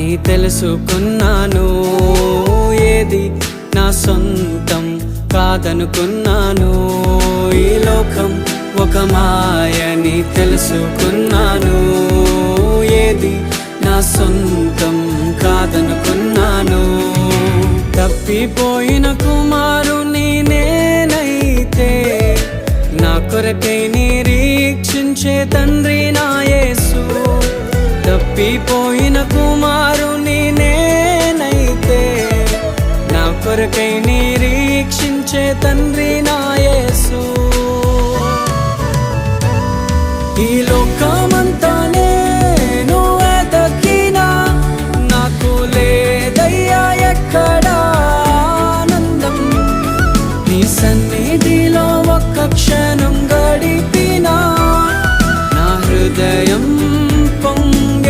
అని తెలుసుకున్నాను. ఏది నా సొంతం కాదనుకున్నాను. ఈ లోకం ఒక మాయని తెలుసుకున్నాను. ఏది నా సొంతం కాదనుకున్నాను. తప్పిపోయిన కుమారుని నేనైతే నా కొరకై నిరీక్షించే తండ్రి నా యేసు. తప్పిపోయిన కుమారుని నేనైతే నా కొరకై నిరీక్షించే తండ్రి నా